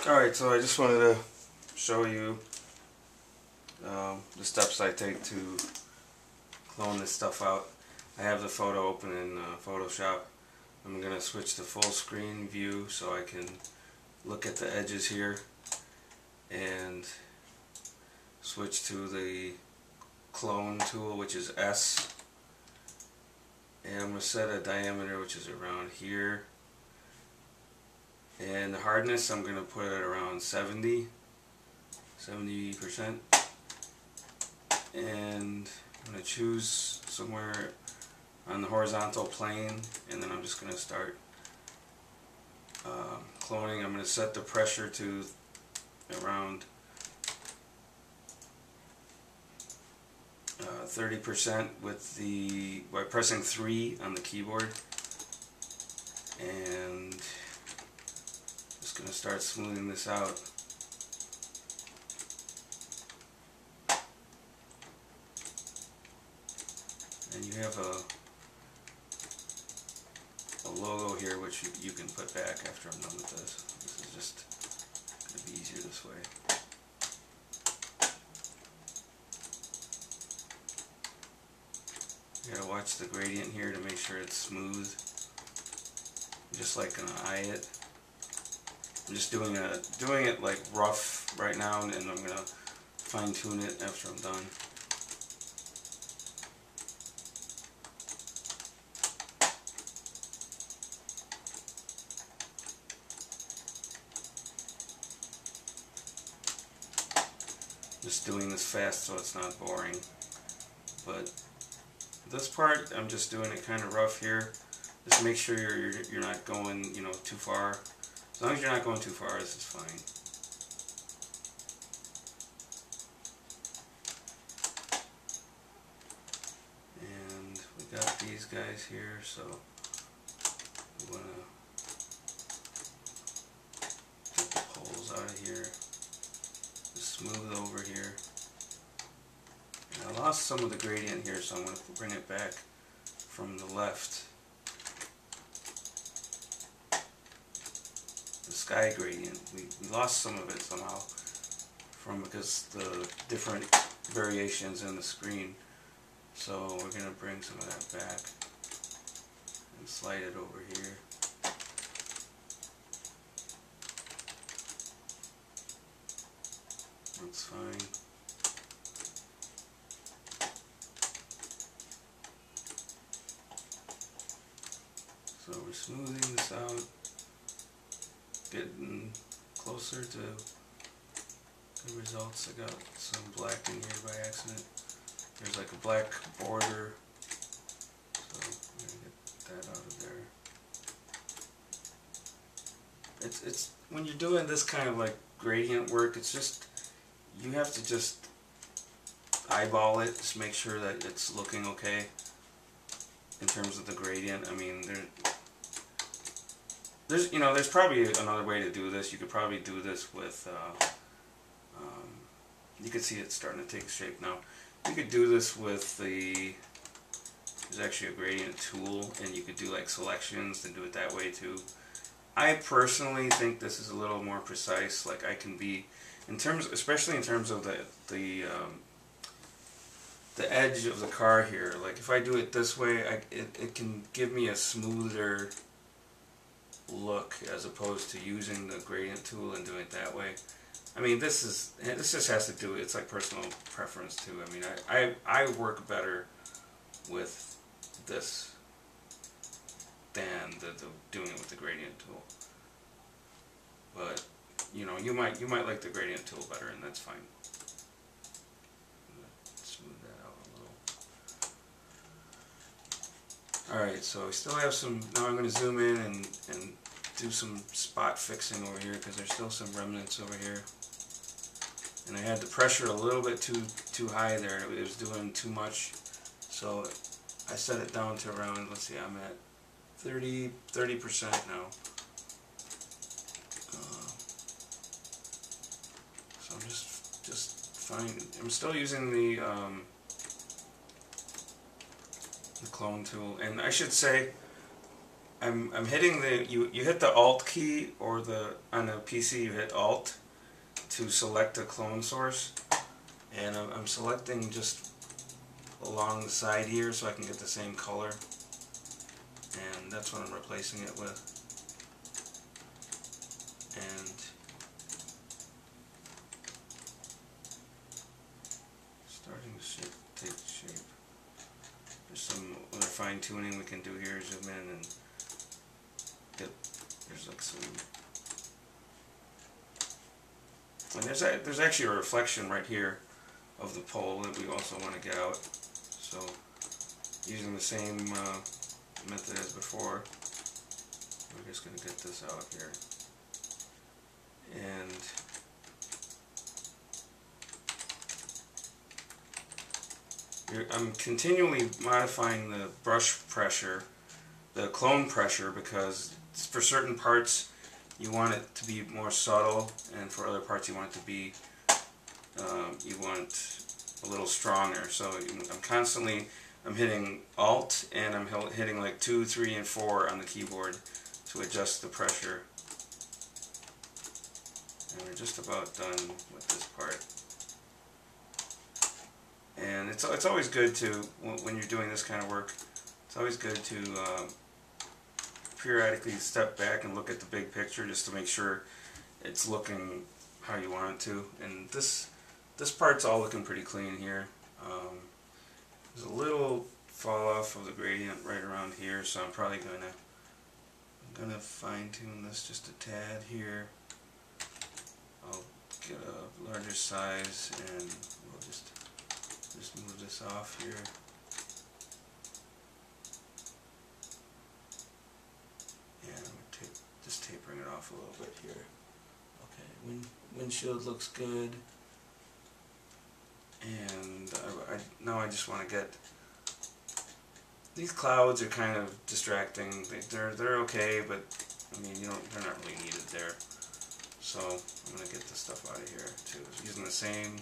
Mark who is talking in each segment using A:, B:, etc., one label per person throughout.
A: Alright, so I just wanted to show you the steps I take to clone this stuff out. I have the photo open in Photoshop. I'm going to switch to full screen view so I can look at the edges here and switch to the clone tool, which is S, and I'm going to set a diameter which is around here, and the hardness I'm going to put it around 70%, and I'm going to choose somewhere on the horizontal plane, and then I'm just going to start cloning. I'm going to set the pressure to around 30% by pressing 3 on the keyboard, and just going to start smoothing this out. And you have a logo here which you can put back after I'm done with this. This is just going to be easier this way. You gotta watch the gradient here to make sure it's smooth. I'm just like gonna eye it. I'm just doing it like rough right now, and I'm gonna fine tune it after I'm done. Just doing this fast so it's not boring. But this part, I'm just doing it kind of rough here. Just make sure you're not going, too far. As long as you're not going too far, this is fine. And we got these guys here, so we want to get the poles out of here. Just smooth over here. I lost some of the gradient here, so I'm going to bring it back from the left. The sky gradient, we lost some of it somehow because the different variations in the screen. So we're going to bring some of that back and slide it over here. That's fine. So we're smoothing this out, getting closer to the results. I got some black in here by accident. There's like a black border, so I'm gonna get that out of there. It's when you're doing this kind of like gradient work, it's just, you have to just eyeball it, just make sure that it's looking okay in terms of the gradient. I mean, there's probably another way to do this. You could probably do this with, you can see it's starting to take shape now. You could do this with there's actually a gradient tool, and you could do like selections and do it that way too. I personally think this is a little more precise. Like I can be, especially in terms of the edge of the car here. Like if I do it this way, it can give me a smoother look as opposed to using the gradient tool and doing it that way. I mean, this just has to do, it's like personal preference too. I mean, I work better with this than doing it with the gradient tool. But you might like the gradient tool better, and that's fine. Smooth that out a little. Alright, so I still have some. Now I'm going to zoom in and do some spot fixing over here, because there's still some remnants over here. And I had the pressure a little bit too high there. It was doing too much. So I set it down to around, let's see, I'm at 30% now. So I'm just fine. I'm still using the clone tool, and I should say I'm hitting you hit the Alt key, or on a PC you hit Alt to select a clone source, and I'm selecting just along the side here so I can get the same color, and that's what I'm replacing it with. And starting to take shape. There's some other fine tuning we can do here. Zoom in and get, there's like some, and there's actually a reflection right here of the pole that we also want to get out. So using the same method as before, we're just going to get this out here. And I'm continually modifying the brush pressure, the clone pressure, because for certain parts you want it to be more subtle, and for other parts you want it to be, you want a little stronger. So I'm hitting Alt, and I'm hitting like 2, 3, and 4 on the keyboard to adjust the pressure. And we're just about done with this part. And it's always good to, when you're doing this kind of work, it's always good to periodically step back and look at the big picture just to make sure it's looking how you want it to. And this part's all looking pretty clean here. There's a little fall off of the gradient right around here, so I'm probably gonna fine tune this just a tad here. I'll get a larger size, and we'll just move this off here. And just tapering it off a little bit here. Okay, windshield looks good. And now I just want to get, these clouds are kind of distracting. They're okay, but I mean, they're not really needed there. So I'm going to get this stuff out of here too. Using the same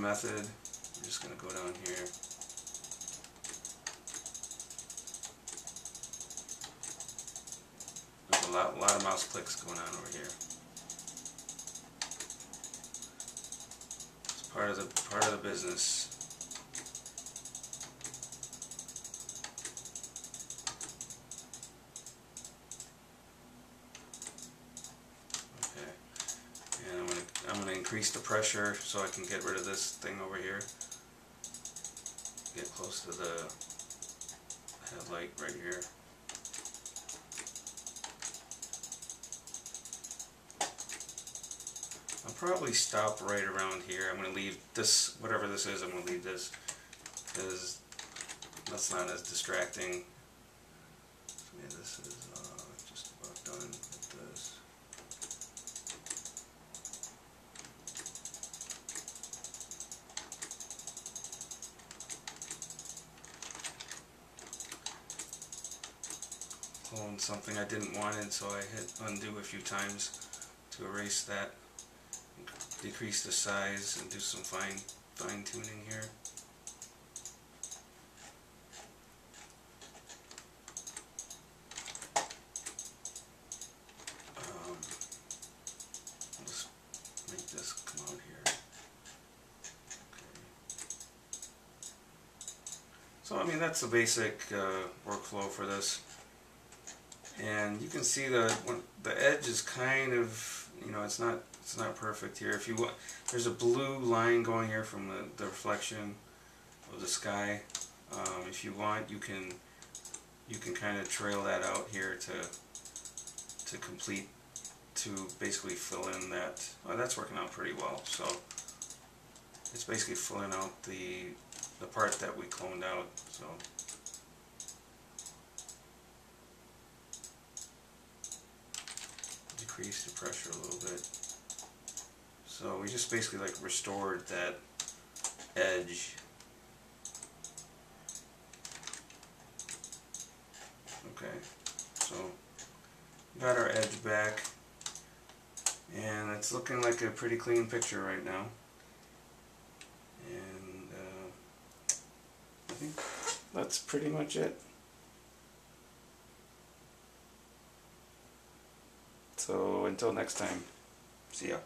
A: method, I'm just going to go down here. There's a lot of mouse clicks going on over here. It's part of the business. I'm going to increase the pressure so I can get rid of this thing over here. Get close to the headlight right here. I'll probably stop right around here. I'm going to leave this, whatever this is, I'm going to leave this, because that's not as distracting. Yeah, this is just about done with this. Clone something I didn't want it, so I hit undo a few times to erase that, decrease the size, and do some fine tuning here. Let's make this come out here. Okay. So I mean, that's the basic workflow for this. And you can see the edge is kind of, it's not perfect here. If you want, there's a blue line going here from the reflection of the sky. If you want, you can kind of trail that out here to basically fill in that. Oh, that's working out pretty well. So it's basically filling out the part that we cloned out. So. Decrease the pressure a little bit. So we just basically like restored that edge. Okay, so got our edge back, and it's looking like a pretty clean picture right now. And I think that's pretty much it. So until next time, see ya.